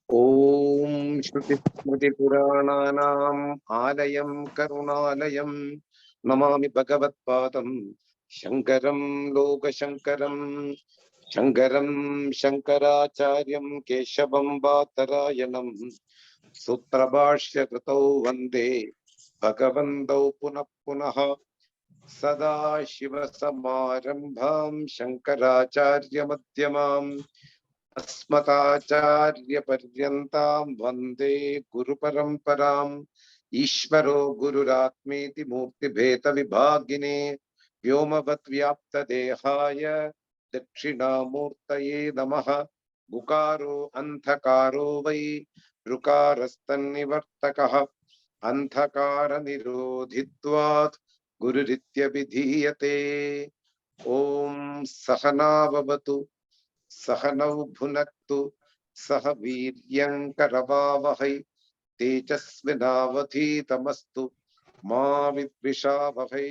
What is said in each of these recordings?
Om Shruti Smriti Purananam Alayam Karunalayam Namami Bhagavat Padam Shankaram Loka Shankaram Shankaracharyam Keshavam Bhatarayanam Sutrabhashya Kritau Vande Bhagavantau Punah Punah Sada Shiva Samarambham Shankaracharya Madhyamam अस्मदाचार्य पर्यन्तां वन्दे गुरुपरम्पराम् ईश्वरो गुरुरात्मेति मूर्तिभेदविभागिने व्योमवद्व्याप्तदेहाय दक्षिणामूर्तये नमः गुकारो अन्धकारो वै ऋकारस्तन्निवर्तकः अन्धकारनिरोधित्वात् गुरुरित्यभिधीयते ॐ सहना भवतु सहनौ भुनक्तु सह वीर्यङ्करवावहै तेजस्विनावधीतमस्तु मा विद्विषावहै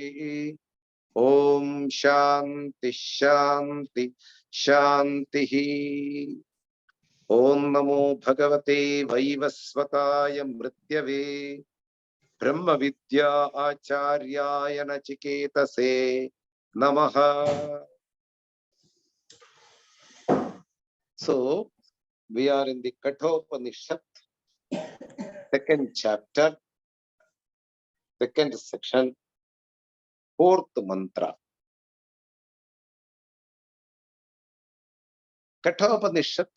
ॐ शान्ति शान्ति शान्तिः ॐ नमो भगवते वैवस्वताय मृत्यवे ब्रह्मविद्या आचार्याय नचिकेतसे नमः. So, we are in the Kaṭha Upaniṣad, second chapter, second section, fourth mantra. Kaṭha Upaniṣad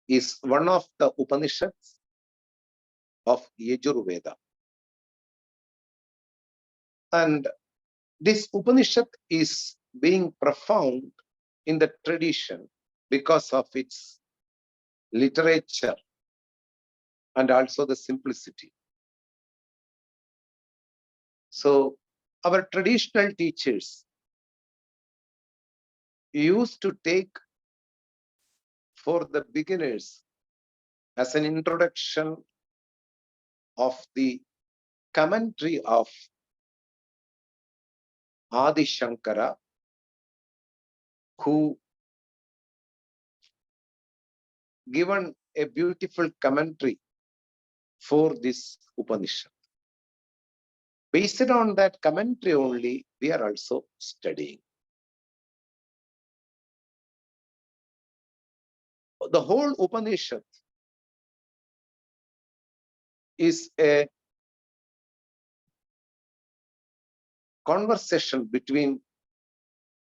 is one of the Upanishads of Yajurveda. And this Upanishad is being profound in the tradition because of its literature and also the simplicity. So, our traditional teachers used to take for the beginners as an introduction of the commentary of Adi Shankara, who given a beautiful commentary for this Upanishad. Based on that commentary only, we are also studying. The whole Upanishad is a conversation between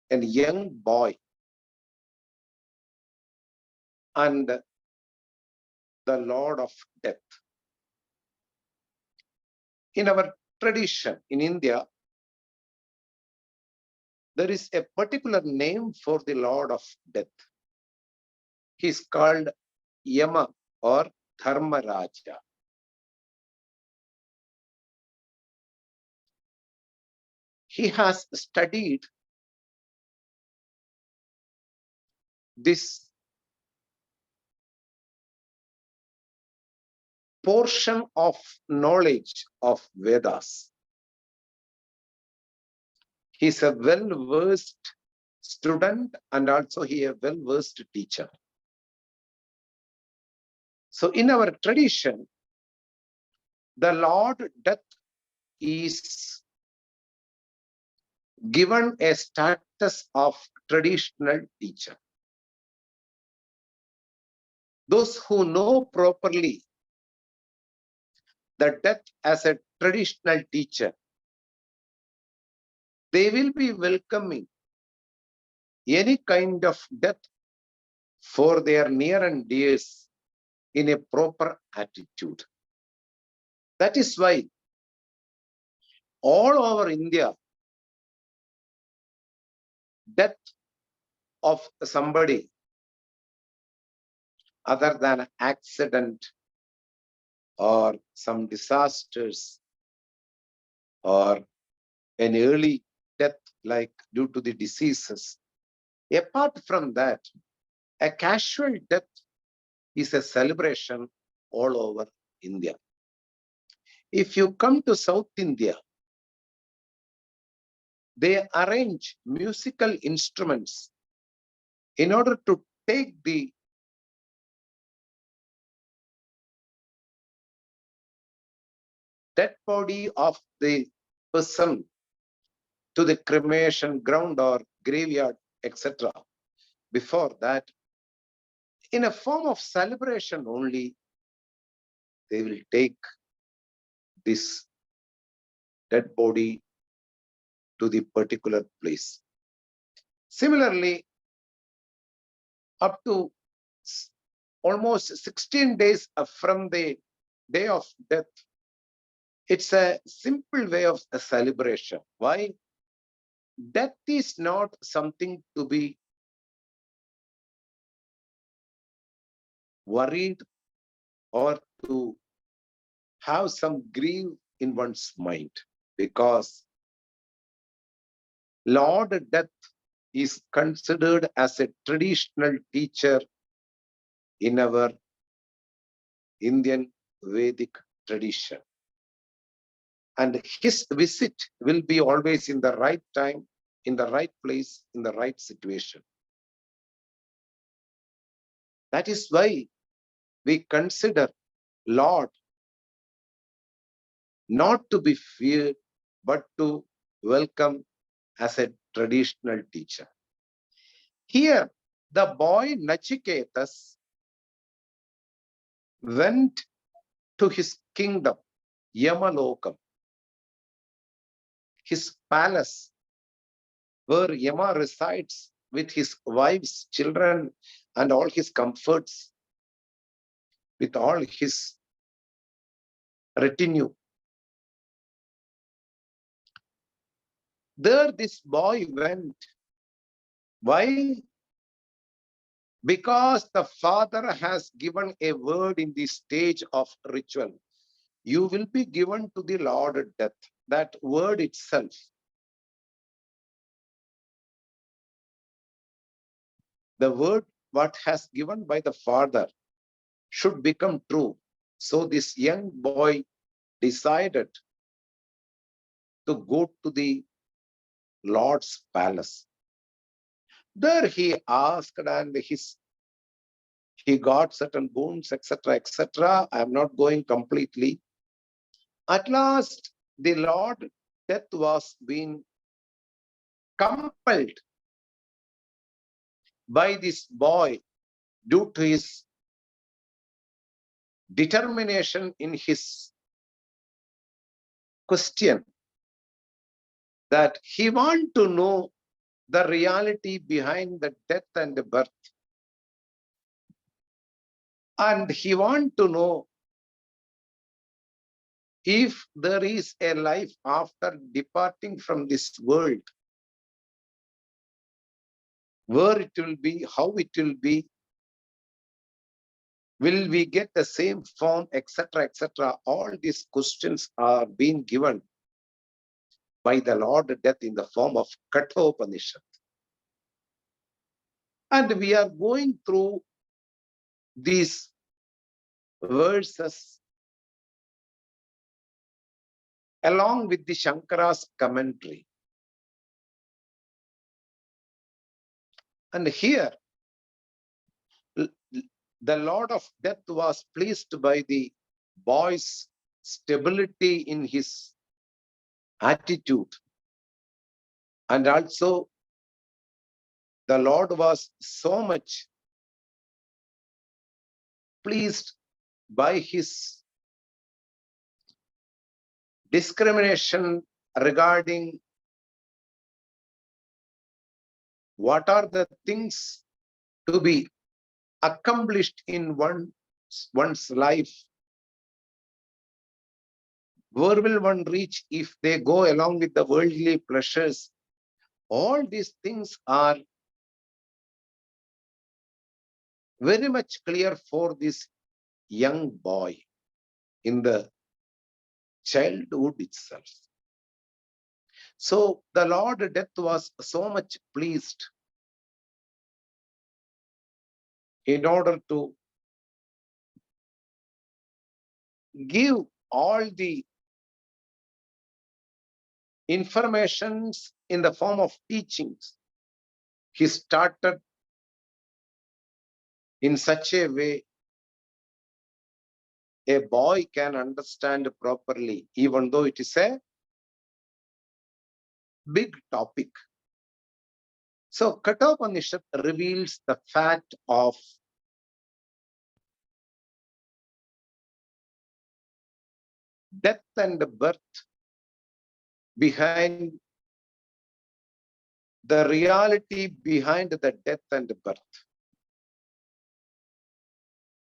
a young boy and the Lord of Death. In our tradition in India, there is a particular name for the Lord of Death. He is called Yama or Dharmaraja. He has studied this portion of knowledge of Vedas. He is a well-versed student and also he is a well-versed teacher. So in our tradition, the Lord Death is given a status of traditional teacher. Those who know properly the Death as a traditional teacher, they will be welcoming any kind of death for their near and dears in a proper attitude. That is why all over India, death of somebody other than accident or some disasters or an early death like due to the diseases. Apart from that, a casual death is a celebration all over India. If you come to South India, they arrange musical instruments in order to take the dead body of the person to the cremation ground or graveyard, etc. Before that, in a form of celebration only, they will take this dead body to the particular place. Similarly, up to almost 16 days from the day of death, it's a simple way of a celebration. Why? Death is not something to be worried or to have some grief in one's mind, because Lord Death is considered as a traditional teacher in our Indian Vedic tradition. And his visit will be always in the right time, in the right place, in the right situation. That is why we consider Lord not to be feared, but to welcome as a traditional teacher. Here, the boy Nachiketas went to his kingdom, Yamalokam, his palace, where Yama resides with his wives, children, and all his comforts, with all his retinue. There this boy went. Why? Because the father has given a word in the stage of ritual. You will be given to the Lord at death. That word itself. The word what has given by the father should become true. So this young boy decided to go to the Lord's palace. There he asked and he got certain boons, etc., etc. I am not going completely. At last, the Lord Death was being compelled by this boy due to his determination in his question that he want to know the reality behind the death and the birth. And he want to know if there is a life after departing from this world, where it will be, how it will be, will we get the same form, etc., etc. All these questions are being given by the Lord Death in the form of Kaṭha Upaniṣad. And we are going through these verses along with the Shankara's commentary. And here, the Lord of Death was pleased by the boy's stability in his attitude. And also, the Lord was so much pleased by his discrimination regarding what are the things to be accomplished in one's life. Where will one reach if they go along with the worldly pleasures? All these things are very much clear for this young boy in the childhood itself. So the Lord Death was so much pleased in order to give all the informations in the form of teachings. He started in such a way a boy can understand properly, even though it is a big topic. So Kaṭha Upaniṣad reveals the fact of death and birth behind the reality behind the death and birth.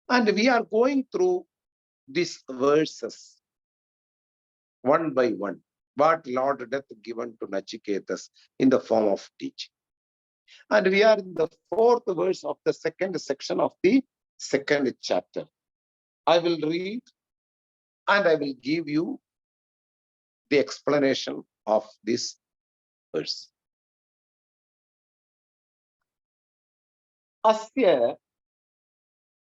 And we are going through these verses one by one. What Lord Death given to Nachiketas in the form of teaching. And we are in the fourth verse of the second section of the second chapter. I will read and I will give you the explanation of this verse. Asya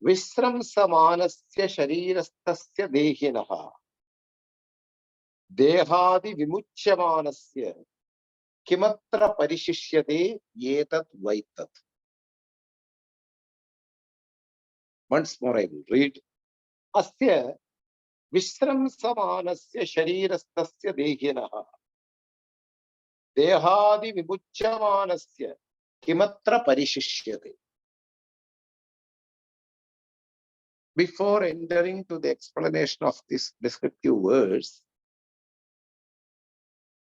visramsamanasya sharirastasya dehinaha dehadi vimuchyamanasya kimatra parishishyate yetat vaitat. Once more I will read. Asya visramsamanasya sharirastasya dehinaha dehadi vimuchyamanasya kimatra parishishyate. Before entering to the explanation of this descriptive verse,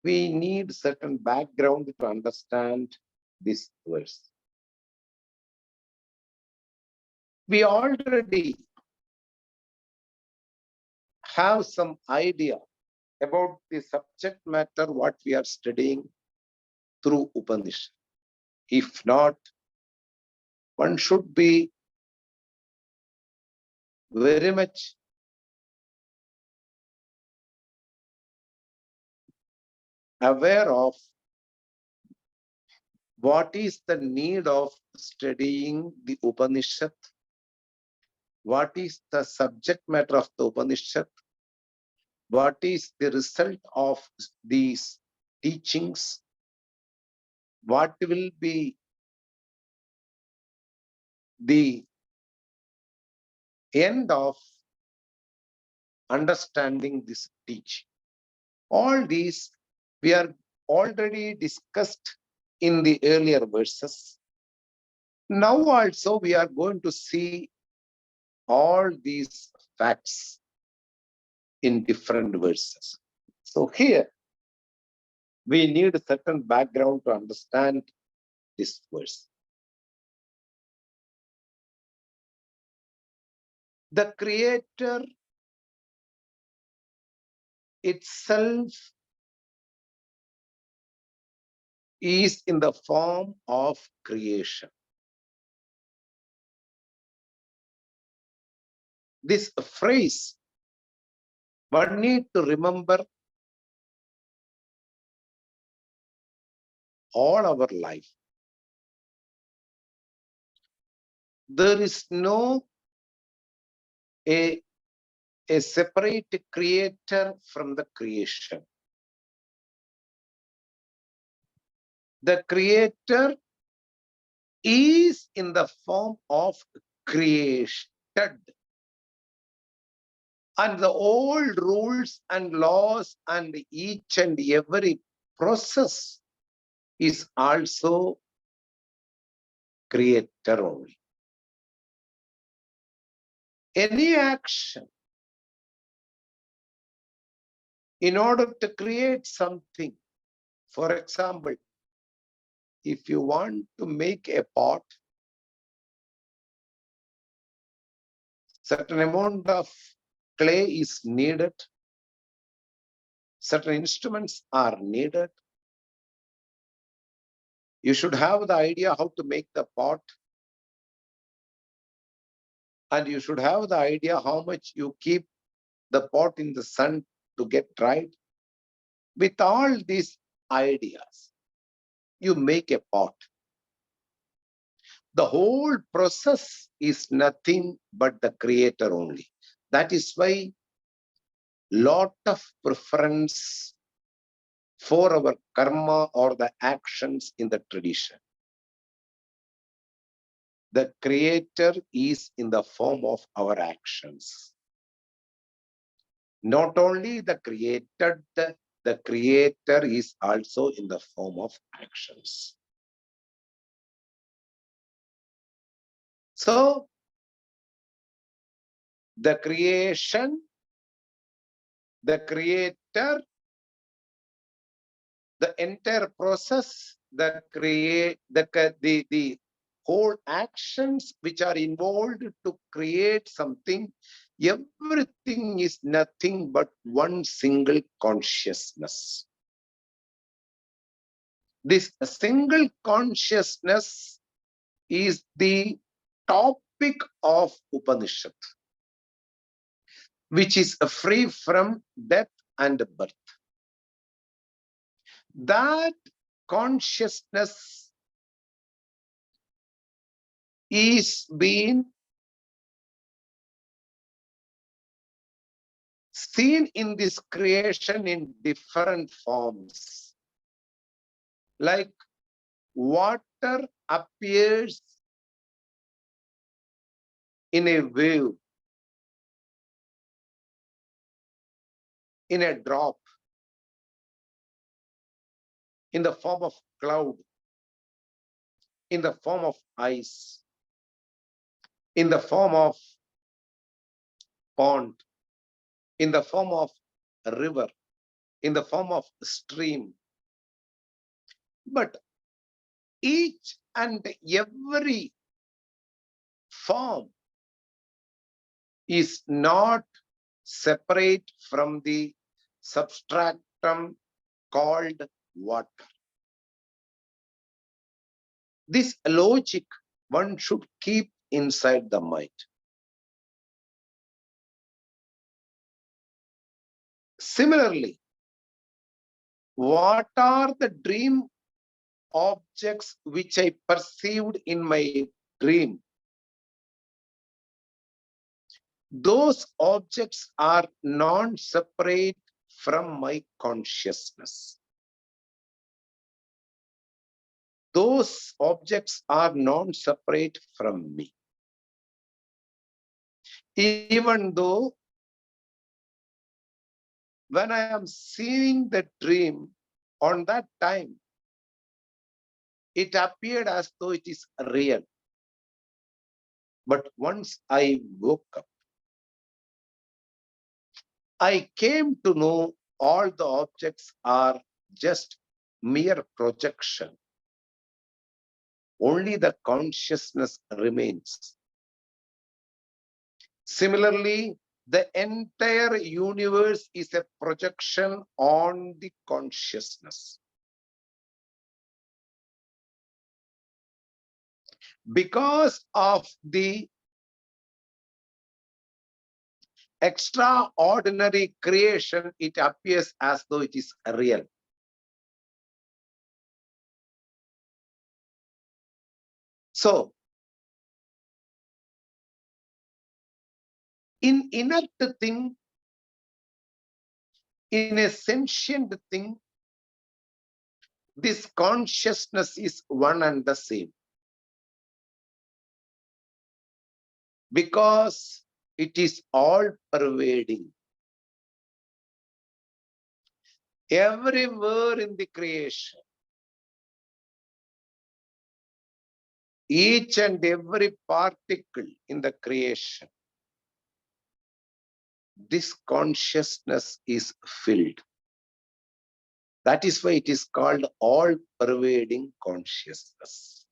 we need certain background to understand this verse. We already have some idea about the subject matter what we are studying through Upanishad. If not, one should be very much aware of what is the need of studying the Upanishad, what is the subject matter of the Upanishad, what is the result of these teachings, what will be the end of understanding this teaching. All these we are already discussed in the earlier verses. Now also we are going to see all these facts in different verses. So here we need a certain background to understand this verse. The Creator itself is in the form of creation. This phrase, one need to remember all our life. There is no a separate creator from the creation. The Creator is in the form of created. And the old rules and laws and each and every process is also creator only. Any action, in order to create something, for example, if you want to make a pot, certain amount of clay is needed, certain instruments are needed. You should have the idea how to make the pot, and you should have the idea how much you keep the pot in the sun to get dried. With all these ideas, you make a pot. The whole process is nothing but the Creator only. That is why lot of preference for our karma or the actions in the tradition. The Creator is in the form of our actions. Not only the created, the creator is also in the form of actions. So, the creation, the creator, the entire process, the whole actions which are involved to create something, everything is nothing but one single consciousness. This single consciousness is the topic of Upanishad, which is free from death and birth. That consciousness is being seen in this creation in different forms. Like water appears in a wave, in a drop, in the form of cloud, in the form of ice, in the form of pond, in the form of river, in the form of stream. But each and every form is not separate from the substratum called water. This logic one should keep inside the mind. Similarly, what are the dream objects which I perceived in my dream? Those objects are non-separate from my consciousness. Those objects are non-separate from me. Even though when I am seeing the dream, on that time, it appeared as though it is real. But once I woke up, I came to know all the objects are just mere projection. Only the consciousness remains. Similarly, the entire universe is a projection on the consciousness. Because of the extraordinary creation, it appears as though it is real. So, in inert thing, in a sentient thing, this consciousness is one and the same. Because it is all pervading. Everywhere in the creation, each and every particle in the creation, this consciousness is filled. That is why it is called all-pervading consciousness.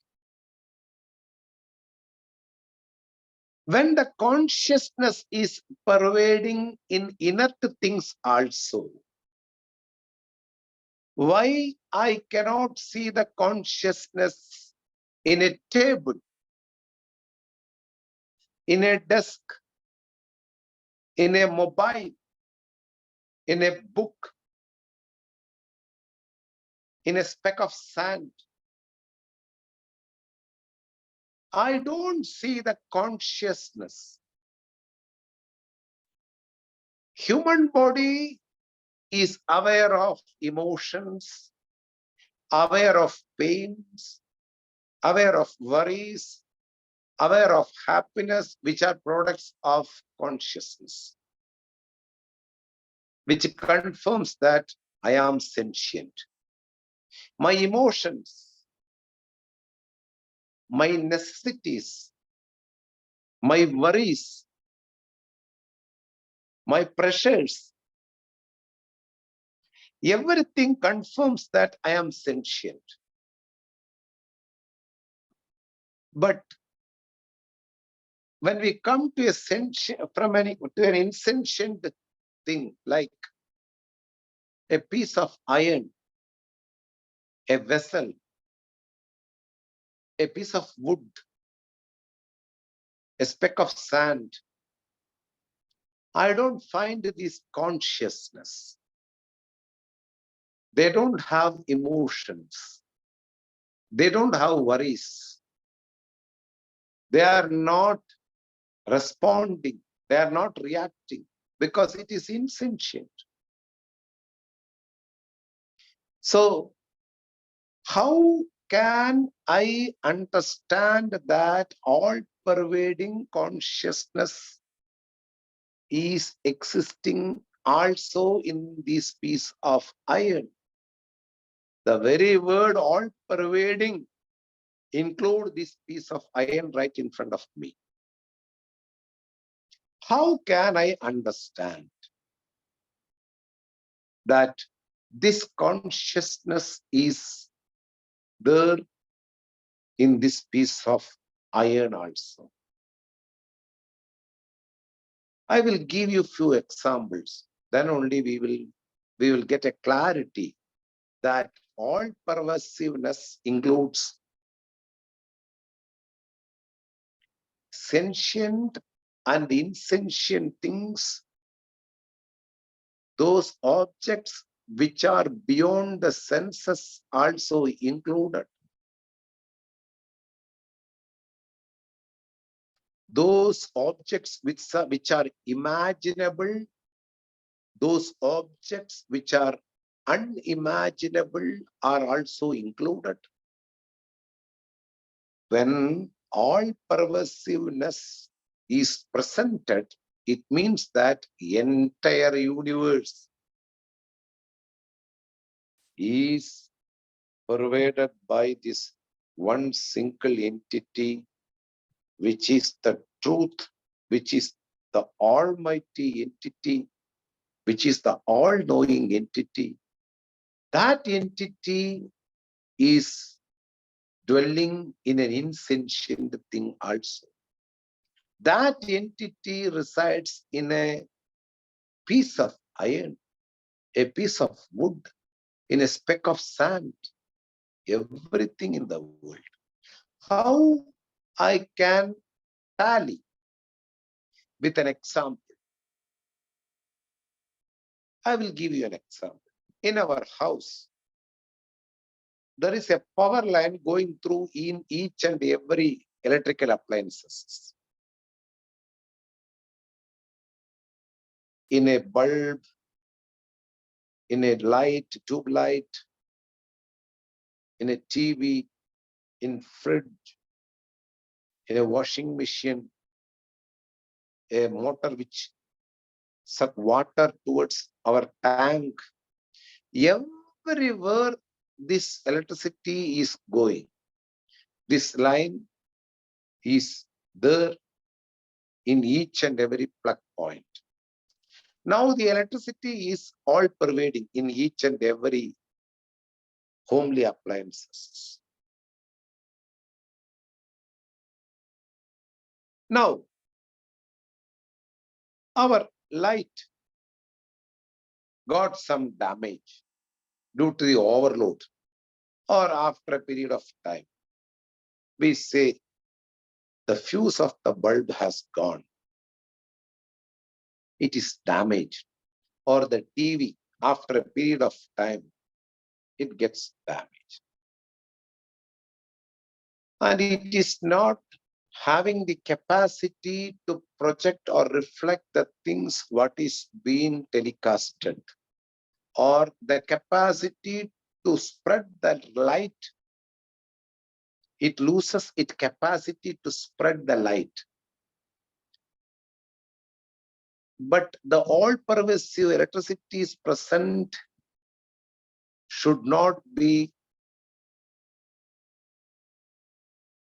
When the consciousness is pervading in inert things also, why I cannot see the consciousness in a table, in a desk, in a mobile, in a book, in a speck of sand? I don't see the consciousness. Human body is aware of emotions, aware of pains, aware of worries, aware of happiness, which are products of consciousness. which confirms that I am sentient. My emotions, my necessities, my worries, my pressures, everything confirms that I am sentient. But when we come to an insentient thing like a piece of iron, a vessel, a piece of wood, a speck of sand, I don't find this consciousness. They don't have emotions. They don't have worries. They are not responding. They are not reacting because it is insentient. So, how can I understand that all-pervading consciousness is existing also in this piece of iron? The very word all-pervading include this piece of iron right in front of me. How can I understand that this consciousness is there in this piece of iron also? I will give you few examples. Then only we will get a clarity that all pervasiveness includes sentient and insentient things, those objects which are beyond the senses also included. Those objects which are imaginable, those objects which are unimaginable are also included. When all pervasiveness is presented, it means that the entire universe is pervaded by this one single entity, which is the truth, which is the almighty entity, which is the all-knowing entity. That entity is dwelling in an insentient thing also. That entity resides in a piece of iron, a piece of wood, in a speck of sand, everything in the world. How I can tally with an example? I will give you an example. In our house, there is a power line going through in each and every electrical appliances. In a bulb, in a light, tube light, in a TV, in fridge, in a washing machine, a motor which suck water towards our tank. Everywhere this electricity is going, this line is there in each and every plug point. Now the electricity is all pervading in each and every homely appliances. Now, our light got some damage due to the overload or after a period of time. We say the fuse of the bulb has gone. It is damaged. Or the TV, after a period of time, it gets damaged. And it is not having the capacity to project or reflect the things what is being telecasted, or the capacity to spread the light. It loses its capacity to spread the light. But the all-pervasive electricity is present should not be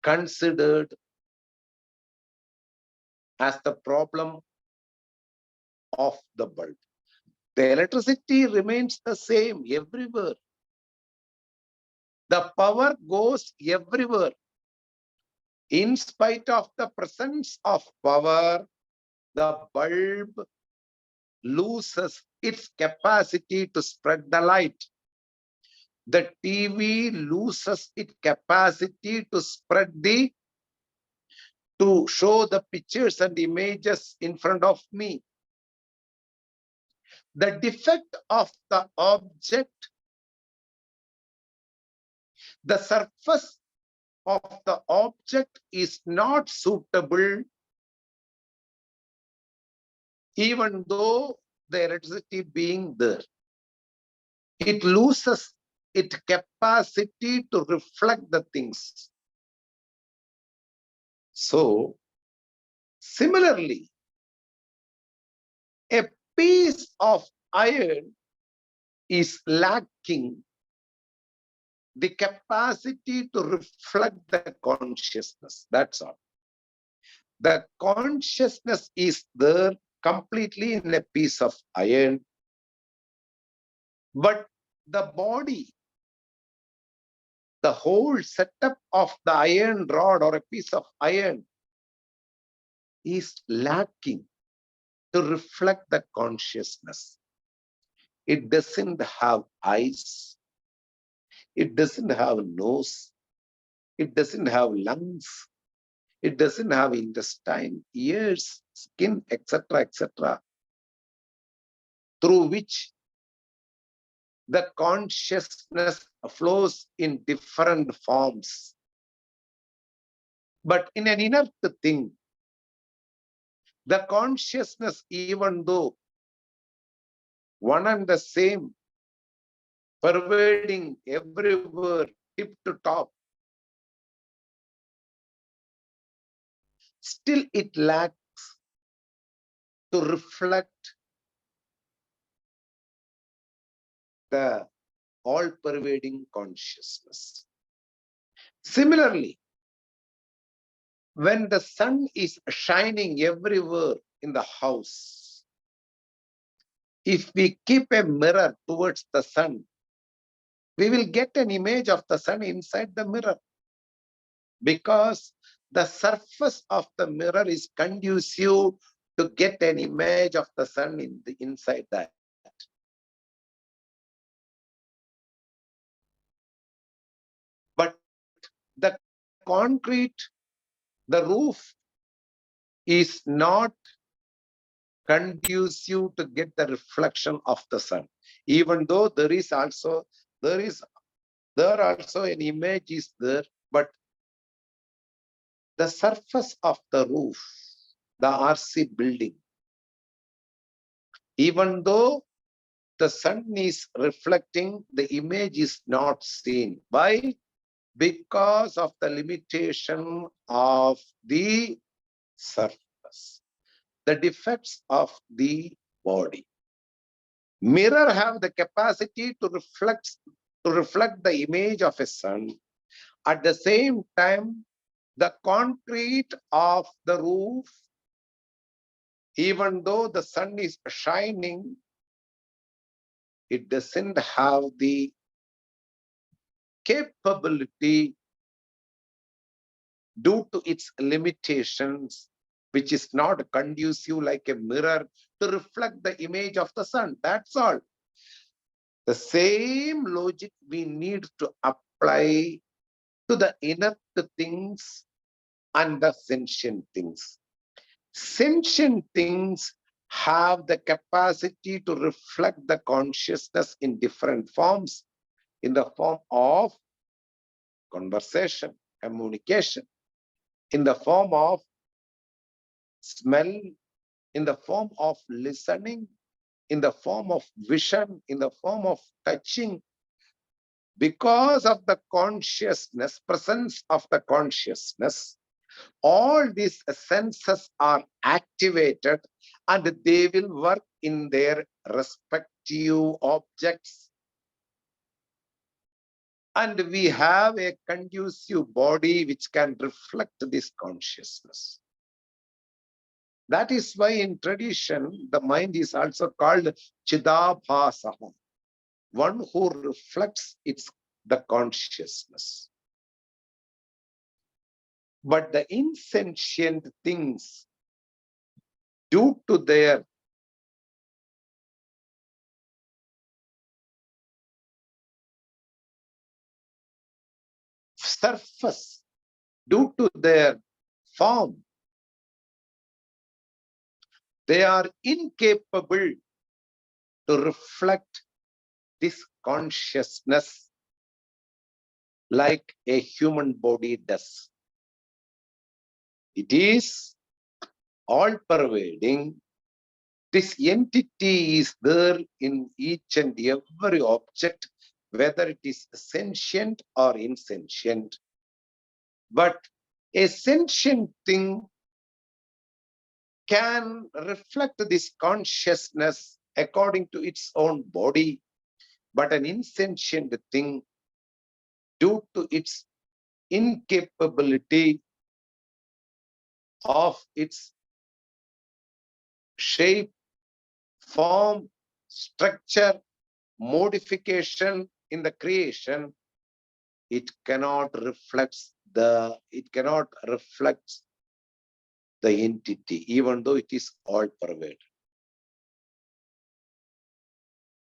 considered as the problem of the bulb. The electricity remains the same everywhere. The power goes everywhere. In spite of the presence of power, the bulb loses its capacity to spread the light. The TV loses its capacity to show the pictures and images in front of me. The defect of the object, the surface of the object is not suitable, even though the electricity being there. It loses its capacity to reflect the things. So, similarly, a piece of iron is lacking the capacity to reflect the consciousness. That's all. The consciousness is there completely in a piece of iron, but the body, the whole setup of the iron rod or a piece of iron is lacking to reflect the consciousness. It doesn't have eyes. It doesn't have a nose. It doesn't have lungs. It doesn't have intestine, ears, skin, etc., etc., through which the consciousness flows in different forms. But in an inert thing, the consciousness, even though one and the same, pervading everywhere, tip to top, still it lacks to reflect the all-pervading consciousness. Similarly, when the sun is shining everywhere in the house, if we keep a mirror towards the sun, we will get an image of the sun inside the mirror, because the surface of the mirror is conducive to get an image of the sun inside that. But the concrete, the roof is not conducive to get the reflection of the sun, even though there also an image is there, but the surface of the roof, the RC building, even though the sun is reflecting, the image is not seen. Why? Because of the limitation of the surface, the defects of the body. Mirror have the capacity to reflect the image of a sun. At the same time, the concrete of the roof, even though the sun is shining, it doesn't have the capability, due to its limitations, which is not conducive like a mirror to reflect the image of the sun. That's all. The same logic we need to apply to the inert things and the sentient things. Sentient things have the capacity to reflect the consciousness in different forms, in the form of conversation, communication, in the form of smell, in the form of listening, in the form of vision, in the form of touching. Because of the consciousness, presence of the consciousness, All these senses are activated and they will work in their respective objects. And we have a conducive body which can reflect this consciousness. That is why in tradition, the mind is also called Chidabhasaha, one who reflects the consciousness. But the insentient things, due to their surface, due to their form, they are incapable to reflect this consciousness like a human body does. It is all pervading. This entity is there in each and every object, whether it is sentient or insentient. But a sentient thing can reflect this consciousness according to its own body, but an insentient thing, due to its incapability of its shape, form, structure, modification in the creation, it cannot reflect the entity, even though it is all pervaded.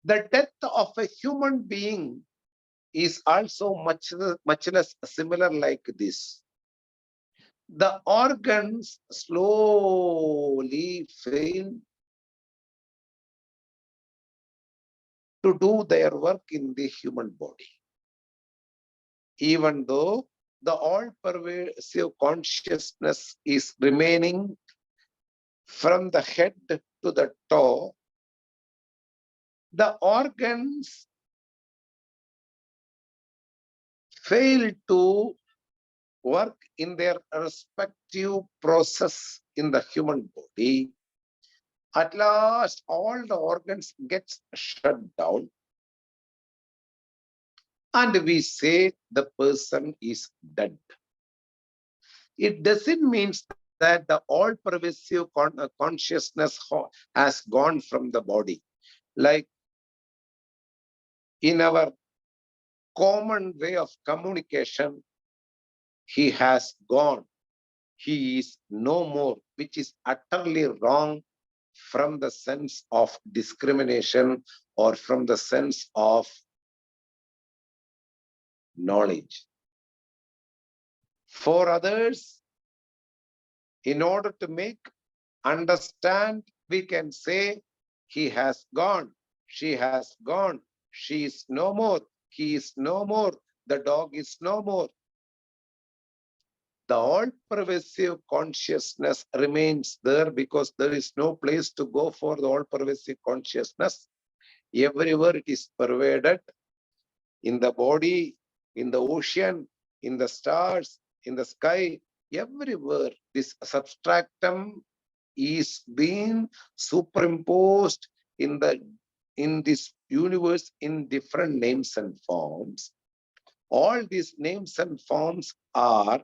The death of a human being is also much less similar like this. The organs slowly fail to do their work in the human body, even though the all-pervasive consciousness is remaining from the head to the toe. The organs fail to work in their respective process in the human body. At last, all the organs get shut down, and we say the person is dead. It doesn't mean that the all-pervasive consciousness has gone from the body. Like in our common way of communication, he has gone, he is no more, which is utterly wrong from the sense of discrimination or from the sense of knowledge. For others, in order to make understand, we can say he has gone, she has gone, she is no more, he is no more, the dog is no more. The all-pervasive consciousness remains there because there is no place to go for the all-pervasive consciousness. Everywhere it is pervaded, in the body, in the ocean, in the stars, in the sky, everywhere this substratum is being superimposed in this universe in different names and forms. All these names and forms are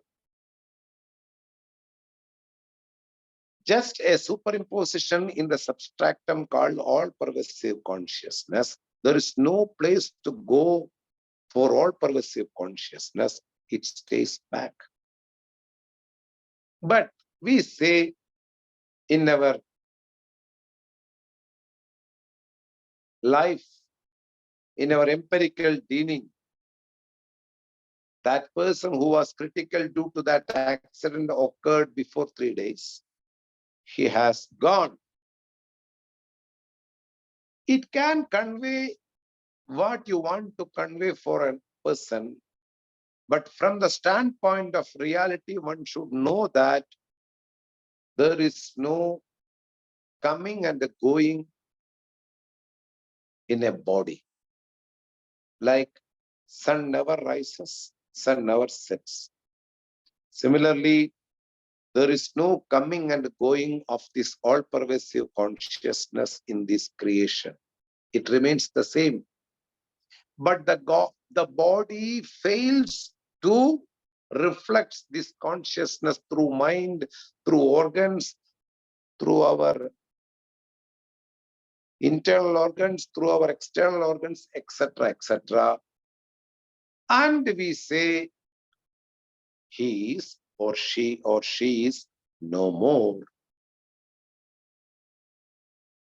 just a superimposition in the substratum called all-pervasive consciousness. There is no place to go for all-pervasive consciousness. It stays back. But we say in our life, in our empirical dealing, that person who was critical due to that accident occurred before 3 days. He has gone. It can convey what you want to convey for a person, but from the standpoint of reality, one should know that there is no coming and going in a body. Like sun never rises, sun never sets. Similarly, There is no coming and going of this all-pervasive consciousness in this creation. It remains the same. But the body fails to reflect this consciousness through mind, through organs, through our internal organs, through our external organs, etc., etc. And we say he is or she is no more.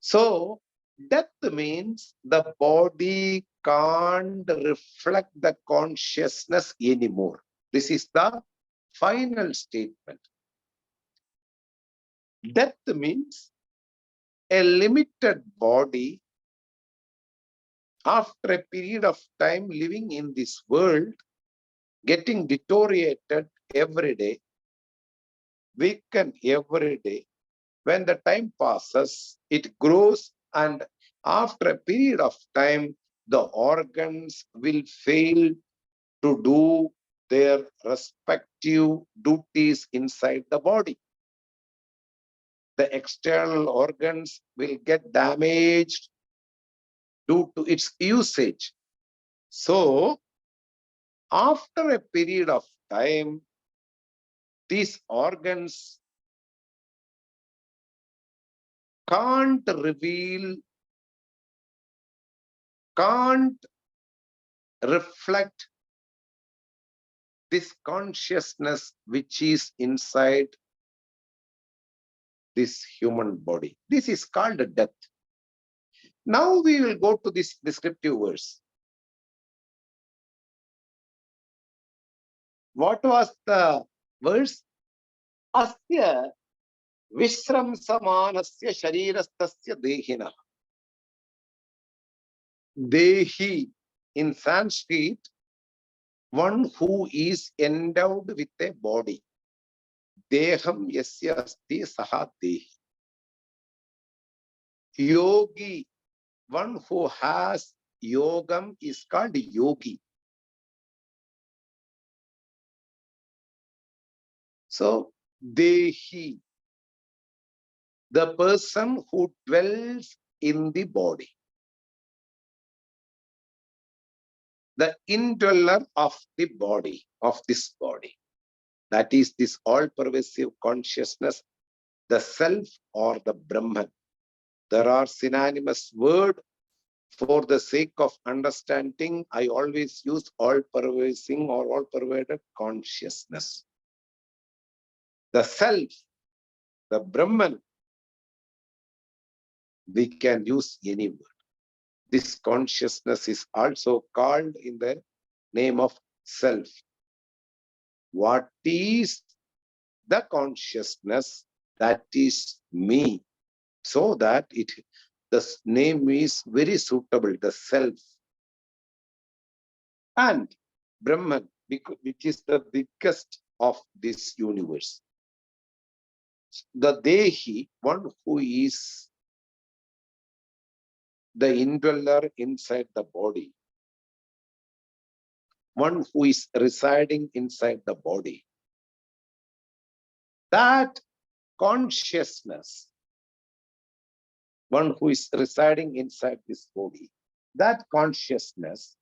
So death means the body can't reflect the consciousness anymore. This is the final statement. Death means a limited body after a period of time living in this world, getting deteriorated every day, weakened every day. When the time passes, it grows, and after a period of time, the organs will fail to do their respective duties inside the body. The external organs will get damaged due to its usage. So, after a period of time, these organs can't reveal, can't reflect this consciousness which is inside this human body. This is called death. Now we will go to this descriptive verse. What was the verse? Asya Vishramsamanasya Sharirastasya Dehina. Dehi in Sanskrit, one who is endowed with a body. Deham yasya asti saha dehi. Yogi, one who has yogam, is called yogi. So, dehi, the person who dwells in the body, the indweller of the body, of this body. That is this all-pervasive consciousness, the self or the Brahman. There are synonymous words. For the sake of understanding, I always use all-pervasive or all-pervaded consciousness. The self, the Brahman, we can use any word. This consciousness is also called in the name of self. What is the consciousness? That is me. So that the name is very suitable, the self. And Brahman, which is the biggest of this universe. The Dehi, one who is the indweller inside the body, one who is residing inside the body. That consciousness, one who is residing inside this body, that consciousness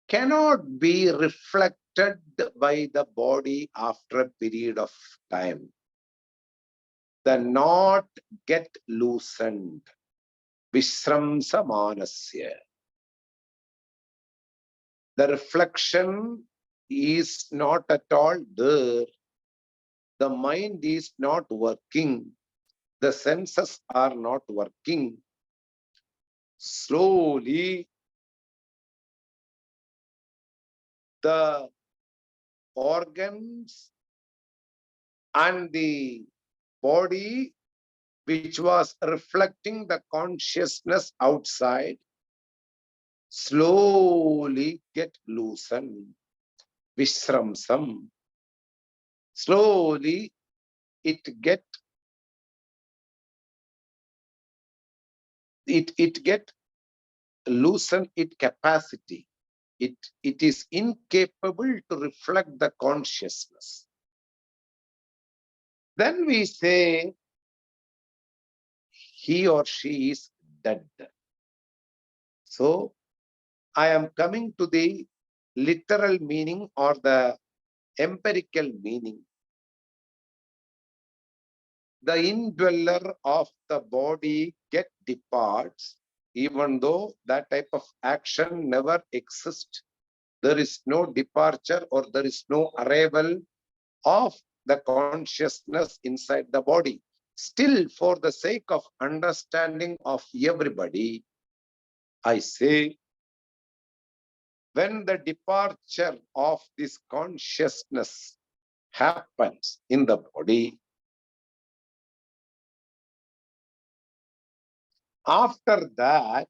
cannot be reflected by the body after a period of time. The knot get loosened. Vishramsamanasya. The reflection is not at all there. The mind is not working. The senses are not working. Slowly, the organs and the body, which was reflecting the consciousness outside, slowly get loosened. Vishramsam. Slowly, it get loosen its capacity. it is incapable to reflect the consciousness. Then we say he or she is dead. So I am coming to the literal meaning or the empirical meaning. The indweller of the body departs, even though that type of action never exists. There is no departure or there is no arrival of the consciousness inside the body. Still, for the sake of understanding of everybody, I say, when the departure of this consciousness happens in the body, after that,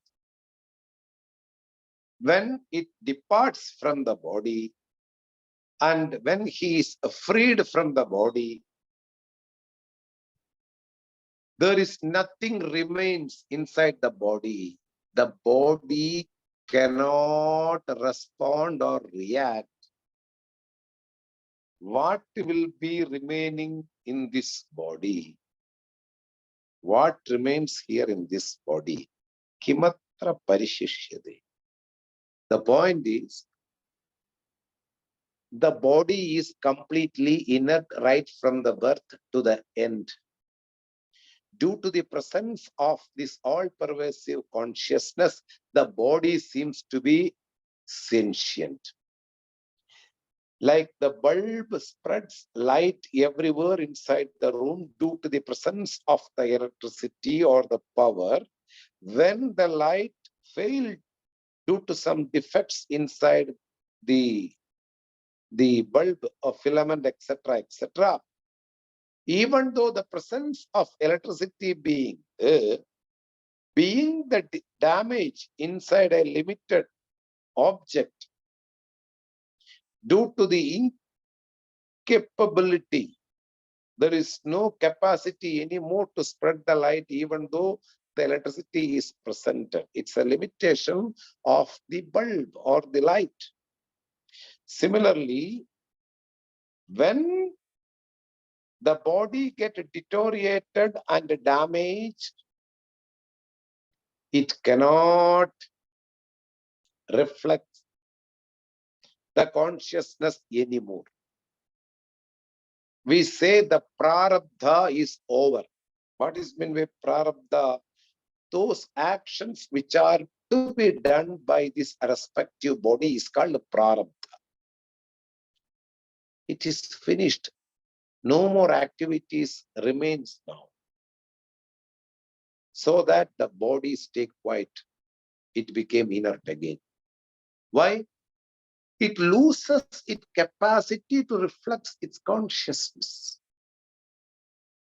when it departs from the body and when he is freed from the body, there is nothing remains inside the body. The body cannot respond or react. What will be remaining in this body? What remains here in this body? Kimatra parishishyate. The point is, the body is completely inert right from the birth to the end. Due to the presence of this all-pervasive consciousness, the body seems to be sentient. Like the bulb spreads light everywhere inside the room due to the presence of the electricity or the power, when the light failed due to some defects inside the bulb or filament, etc., etc., even though the presence of electricity being the damage inside a limited object due to the incapability, there is no capacity anymore to spread the light even though the electricity is presented. It's a limitation of the bulb or the light. Similarly, when the body gets deteriorated and damaged, it cannot reflect the consciousness anymore. We say the prarabdha is over. What is meant by prarabdha? Those actions which are to be done by this respective body is called prarabdha. It is finished. No more activities remains now. So that the body stay quiet. It became inert again. Why? It loses its capacity to reflect its consciousness.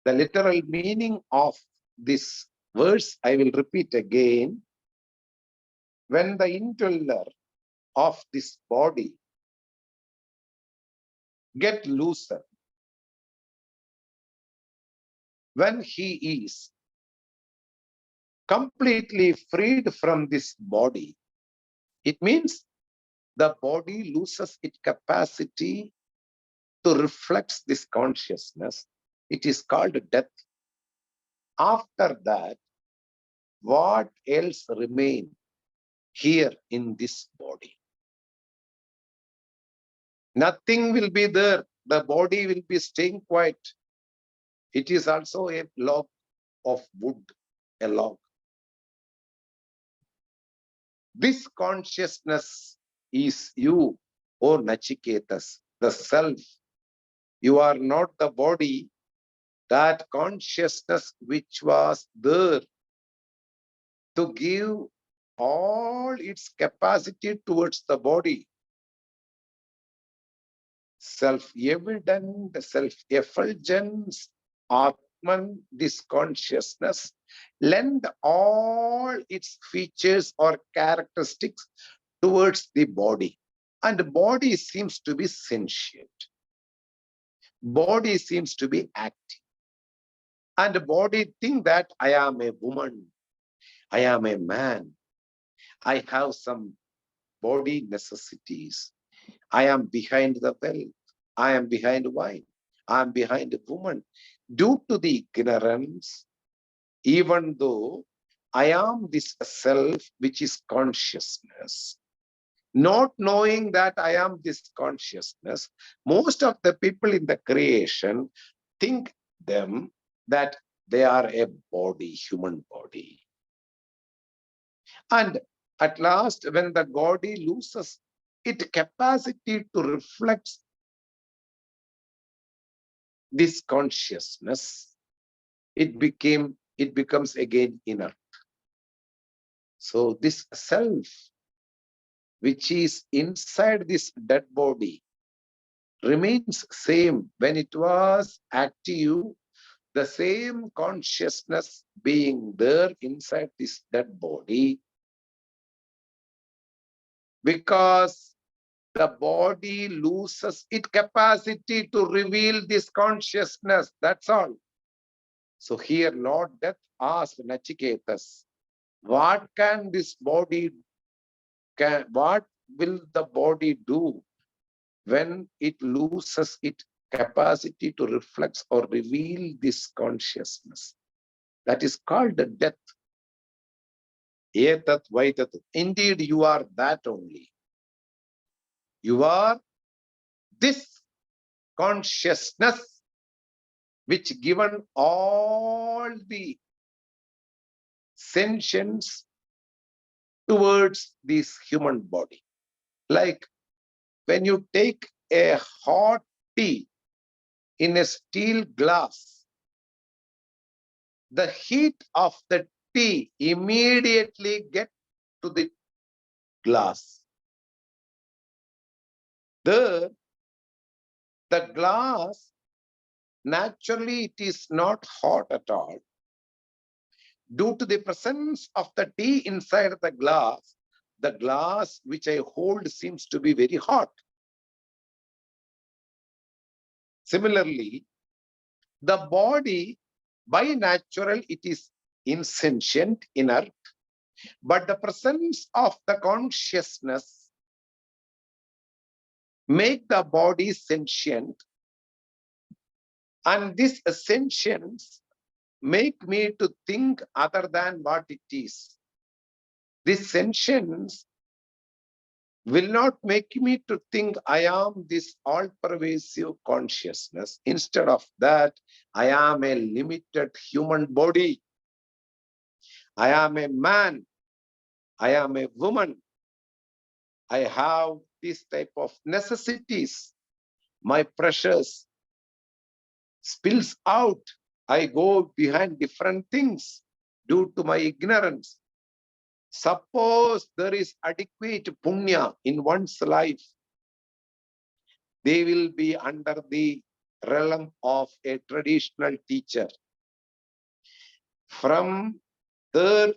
The literal meaning of this verse, I will repeat again. When the indweller of this body get looser, when he is completely freed from this body, it means the body loses its capacity to reflect this consciousness. It is called death. After that, what else remains here in this body? Nothing will be there. The body will be staying quiet. It is also a log of wood, a log. This consciousness is you, O Nachiketas, the self. You are not the body. That consciousness which was there to give all its capacity towards the body. Self-evident, self-effulgence, Atman, this consciousness, lend all its features or characteristics towards the body. And the body seems to be sentient. Body seems to be active. And the body think that I am a woman, I am a man, I have some body necessities. I am behind the wealth. I am behind wine. I am behind a woman. Due to the ignorance, even though I am this self which is consciousness, not knowing that I am this consciousness, most of the people in the creation think them that they are a body, human body. And at last, when the body loses its capacity to reflect this consciousness, it becomes again inert. So this self, which is inside this dead body, remains same when it was active, the same consciousness being there inside this dead body, because the body loses its capacity to reveal this consciousness. That's all. So here Lord Death asked Nachiketas, what can this body, what will the body do when it loses its capacity to reflect or reveal this consciousness? That is called the death. Etat vaitat. Indeed, you are that only. You are this consciousness which given all the sentience towards this human body. Like when you take a hot tea in a steel glass, the heat of the tea immediately gets to the glass. The glass, naturally it is not hot at all. Due to the presence of the tea inside the glass which I hold seems to be very hot. Similarly, the body, by natural, it is insentient, inert, but the presence of the consciousness make the body sentient, and this sentience make me to think other than what it is. This sentience will not make me to think I am this all-pervasive consciousness. Instead of that, I am a limited human body. I am a man. I am a woman. I have this type of necessities. My pressures spills out. I go behind different things due to my ignorance. Suppose there is adequate punya in one's life, they will be under the realm of a traditional teacher. From there,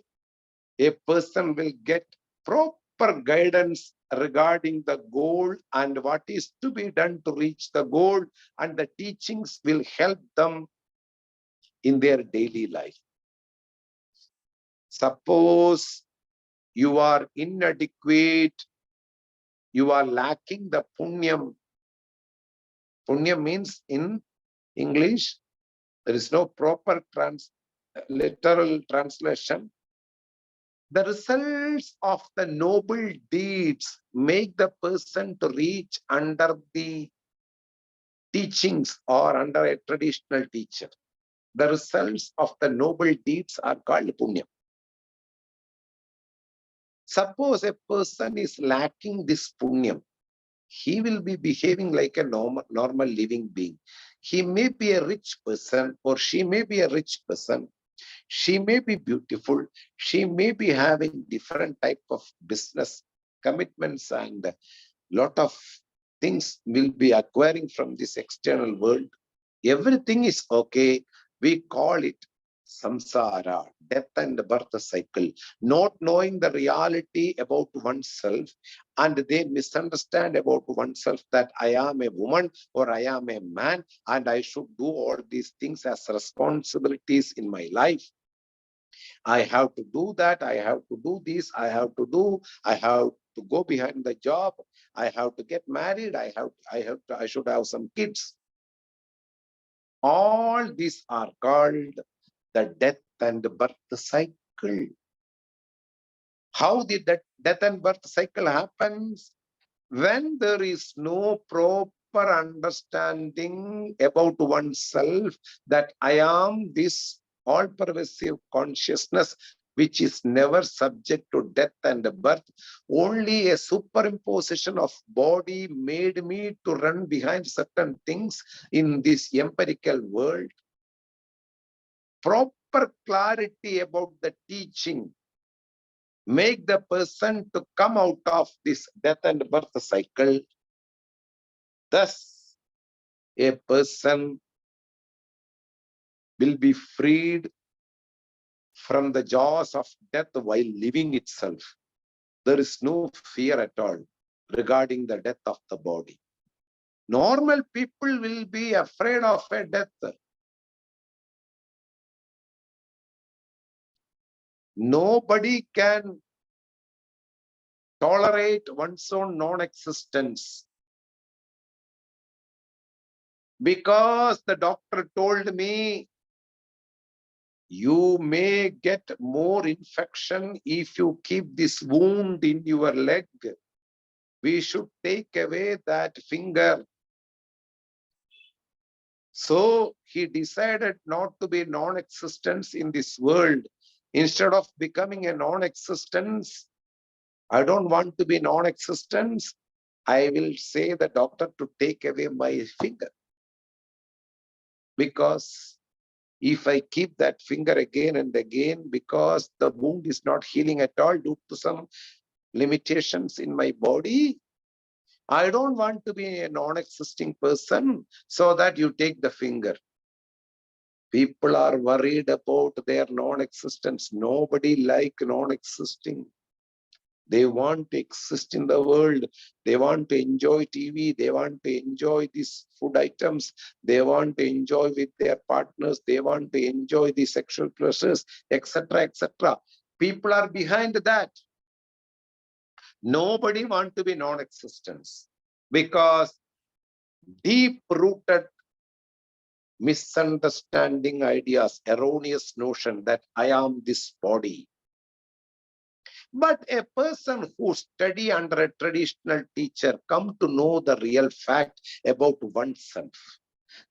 a person will get proper guidance regarding the goal and what is to be done to reach the goal, and the teachings will help them in their daily life. Suppose you are inadequate, you are lacking the punyam. Punyam means in English, there is no proper literal translation. The results of the noble deeds make the person to reach under the teachings or under a traditional teacher. The results of the noble deeds are called punya. Suppose a person is lacking this punyam, he will be behaving like a normal living being. He may be a rich person or she may be a rich person. She may be beautiful. She may be having different type of business commitments, and a lot of things will be acquiring from this external world. Everything is okay. We call it samsara, death and birth cycle, not knowing the reality about oneself, and they misunderstand about oneself that I am a woman or I am a man and I should do all these things as responsibilities in my life. I have to do that, I have to do this, I have to go behind the job. I have to get married. I should have some kids. All these are called the death and birth cycle. How the death and birth cycle happens? When there is no proper understanding about oneself, that I am this all-pervasive consciousness which is never subject to death and birth, only a superimposition of body made me to run behind certain things in this empirical world. Proper clarity about the teaching make the person to come out of this death and birth cycle. Thus, a person will be freed from the jaws of death while living itself. There is no fear at all regarding the death of the body. Normal people will be afraid of a death. Nobody can tolerate one's own non-existence. Because the doctor told me, you may get more infection if you keep this wound in your leg. We should take away that finger. So he decided not to be non-existence in this world. Instead of becoming a non-existence, I don't want to be non-existence. I will say the doctor to take away my finger. Because if I keep that finger again and again, because the wound is not healing at all due to some limitations in my body, I don't want to be a non-existing person, so that you take the finger. People are worried about their non-existence. Nobody like non-existing. They want to exist in the world. They want to enjoy TV. They want to enjoy these food items. They want to enjoy with their partners. They want to enjoy the sexual pleasures, etc., etc. People are behind that. Nobody wants to be non-existence, because deep-rooted misunderstanding ideas, erroneous notion that I am this body. But a person who study under a traditional teacher come to know the real fact about oneself,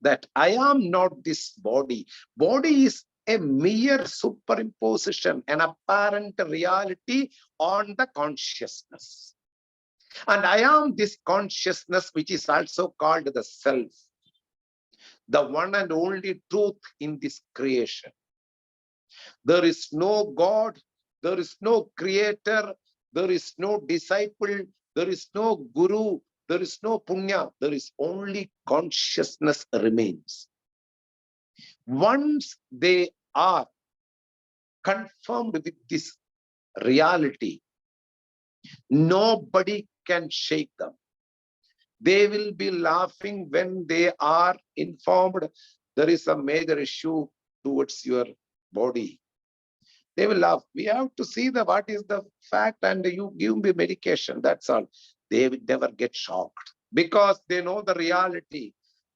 that I am not this body. Body is a mere superimposition, an apparent reality on the consciousness. And I am this consciousness, which is also called the self, the one and only truth in this creation. There is no God, there is no creator, there is no disciple, there is no guru, there is no punya, there is only consciousness remains. Once they are confirmed with this reality, nobody can shake them. They will be laughing when they are informed there is a major issue towards your body. They will laugh. We have to see what is the fact, and you give me medication. That's all. They will never get shocked because they know the reality.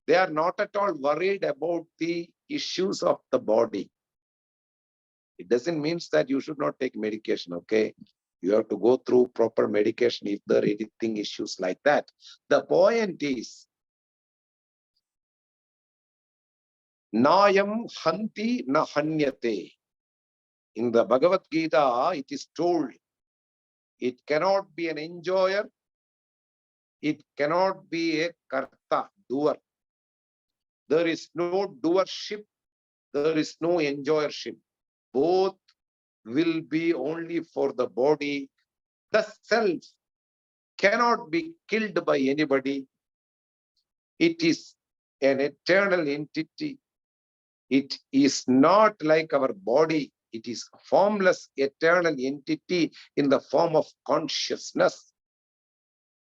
They are not at all worried about the issues of the body. It doesn't mean that you should not take medication, okay? You have to go through proper medication if there are anything issues like that. The point is, Nayam hanti na hanyate. In the Bhagavad Gita, it is told, it cannot be an enjoyer, it cannot be a karta, doer. There is no doership, there is no enjoyership. Both will be only for the body. The self cannot be killed by anybody. It is an eternal entity. It is not like our body. It is a formless, eternal entity in the form of consciousness,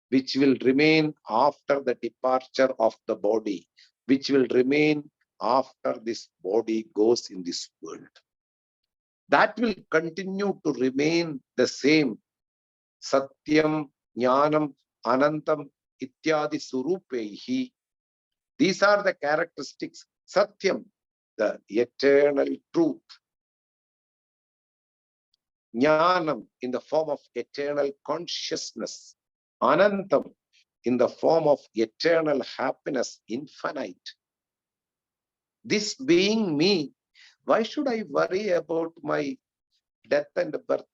which will remain after the departure of the body, which will remain after this body goes in this world. That will continue to remain the same. Satyam, Jnanam, Anantam, Ityadi Surupehi. These are the characteristics. Satyam, the eternal truth. Jnanam, in the form of eternal consciousness. Anantam, in the form of eternal happiness, infinite. This being me, why should I worry about my death and birth?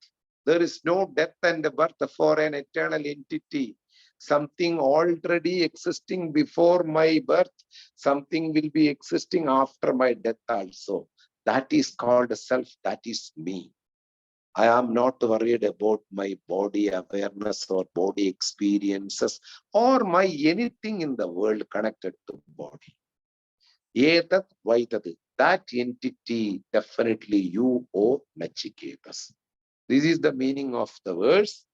There is no death and birth for an eternal entity. Something already existing before my birth, something will be existing after my death also. That is called self, that is me. I am not worried about my body awareness or body experiences or my anything in the world connected to body. Etat Vaitad, that entity definitely you, O Nachiketas. This is the meaning of the verse.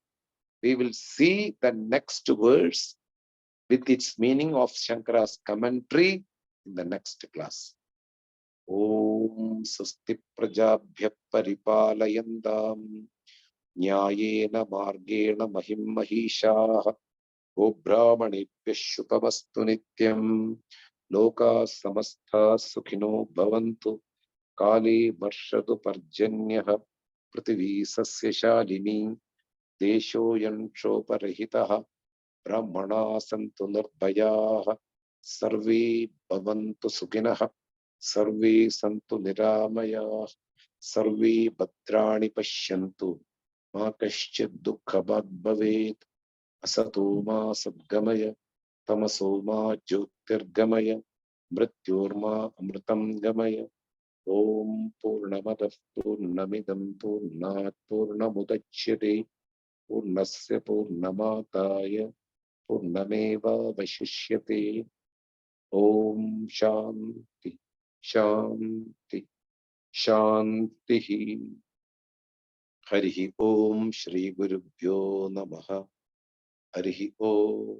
We will see the next verse with its meaning of Shankara's commentary in the next class. Om Sasti Prajabhya Paripalayandam Nyayena Margena Mahim Mahishaha O Brahmanebhya Shubhamastu Nityam Loka Samastha Sukhino Bhavantu Kali Varshadu Parjanyaha Prithvi Sasya Shalini Deshoyan Shoparahitaha Brahmana Santu Nirbhayaha Sarve Bhavantu Sukhinaha Sarve Santu Niramayaha Sarve Bhadrani Pashyantu Ma Kaschid Dukkhabhag Bhavet Asato Ma Sadgamaya Tamaso Ma Jyotirgamaya Mrityorma Amritam Gamaya Om Purnamadav Purnamidam Purnat Purnamudachyate Purnasya Purnamataya Purnameva Vashishyate. Om Shanti Shanti Shanti. Harihi Om Shri Gurubhyo Namaha. Harihi Om.